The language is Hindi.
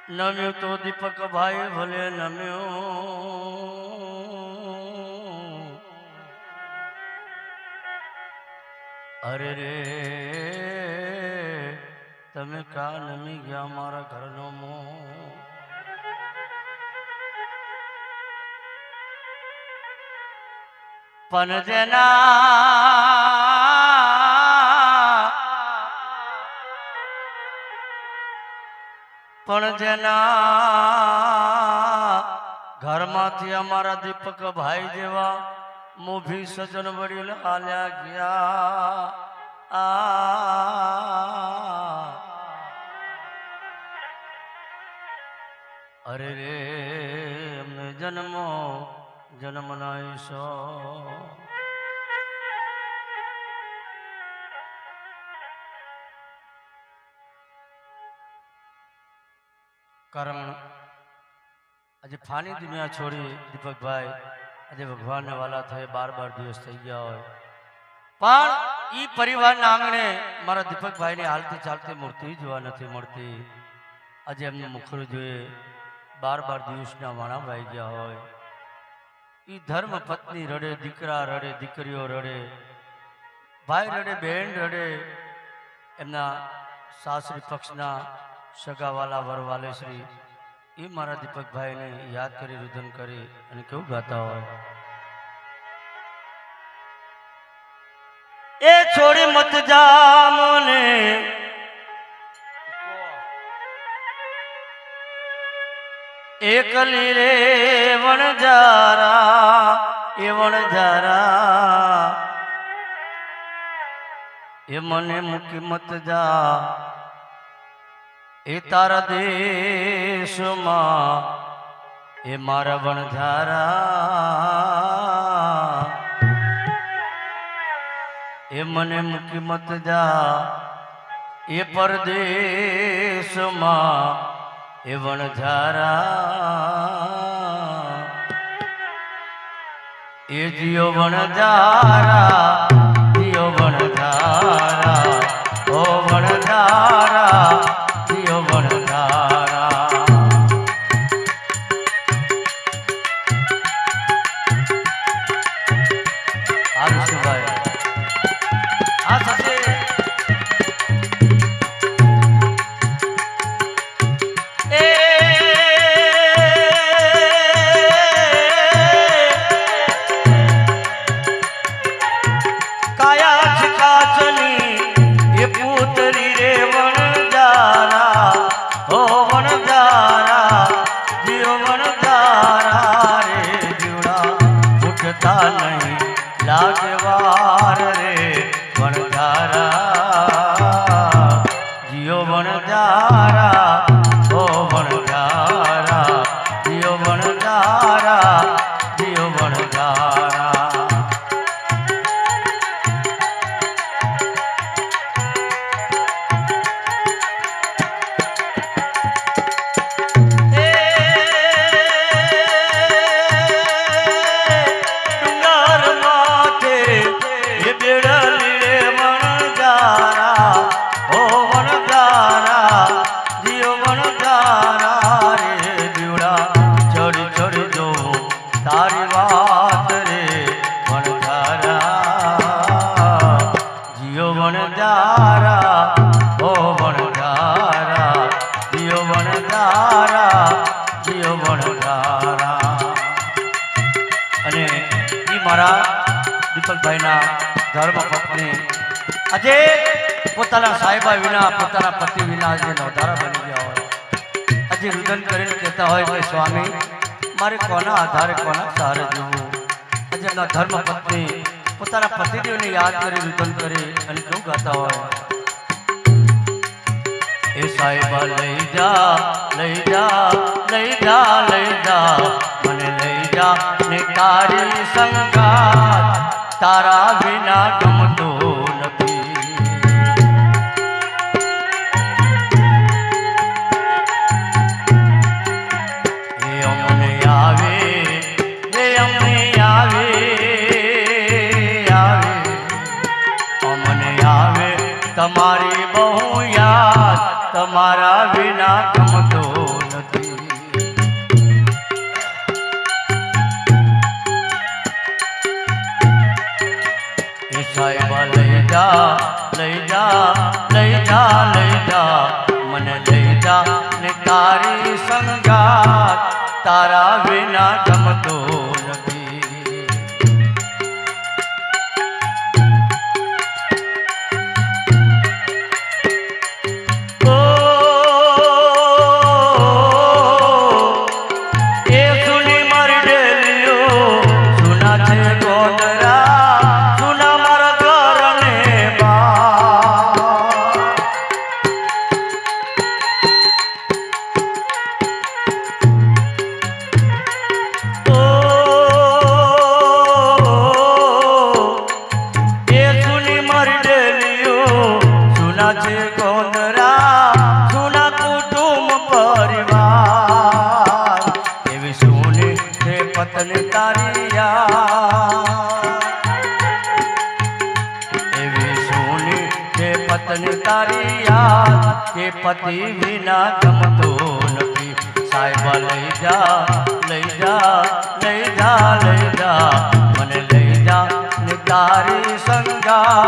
नम्यो तो दीपक भाई भले नम्यो अरे रे तमे का नमी गया मारा घर नो मो पन जना घर माथी अमारा दीपक भाई जेवा मुभी सजन वडील आल्या गया अरे रे मैं जन्मो जन्म नाईसो कारण आज फानी दुनिया छोड़ी दीपक भाई आज भगवान ने वाला थे बार दिवस थी गया हो पर ई परिवार आंगणे मारा दीपक भाई ने हालती चालती मूर्ति जोवा नहीं मळती आज एमने मुखर जोए बार दिवस ना वाणा भाई गया हो ई धर्म पत्नी रड़े दीकरा रड़े दीकरीओ रड़े भाई रड़े बहन रड़े एमना सासरी पक्षना सगावाला वरवाले श्री ये मारा दीपक भाई ने याद करी रुदन करी અને કેવું ગાતા હોય ए छोड़ी मत जा मोने एकली रे वणजारा ए वणजारा ए मने मुकी मत जा ए तारा देश मां ए मारा वणझारा ए मने मुकी मत जा ए परदेश मां ए वणझारा ए जियो वणझारा जियो वणझारा ओ वणझारा लागवार रे वणझारा जियो वणझारा ओ वणझारा जियो वणझारा जियो वणझारा दीपक भाई ना धर्म पत्नी अजे पोताना साहिबा विना पोताना पति विना जे नौधारा बनी गया हो अजे रुदन करीने कहता हो कि स्वामी मारे कोना आधारे कोना सहारे जीवू अजे ना धर्म पत्नी पोताना पतिदेव ने याद करी रुदन करी अने क्यों गाता हो ए साहिबा लई जा लई जा लई जा लई जा मने लई जा ने तारी संगात तारा बिना गमतो नथी हे अमने आवे अमने आवे तमारी बहु याद तमारा बिना गमतो नथी લઈ જા લઈ જા લઈ જા મને લઈ જા ને તારી સંગાત તારા વિના ગમતો નથી પતન તારિયા એવી સોની કે પતન તારિયા કે પતિ વિના ગમતો નથી સાહેબ લઈ જા લઈ જા લઈ જા લઈ